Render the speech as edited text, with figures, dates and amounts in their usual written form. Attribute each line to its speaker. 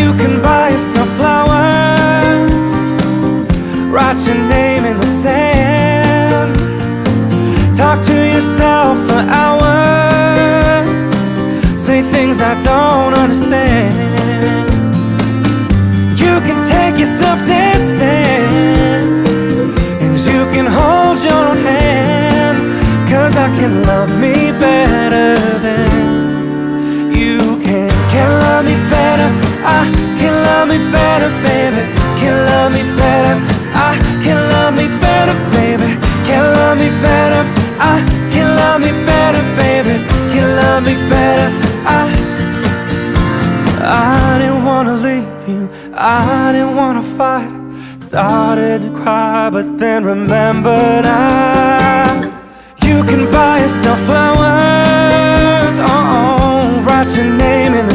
Speaker 1: You can buy yourself flowers, write your name in the sand, talk to yourself for hours, say things I don't understand. You can take yourself dancing, and you can hold your own hand, 'cause I can love me better than you can. Can love me better, I can love me better, baby. Can love me better, I can love me better, baby. Can love me better, I can love me better, baby. Can love me better, I didn't wanna leave you, I didn't wanna fight. Started to cry, but then remembered you can buy yourself flowers, write your name in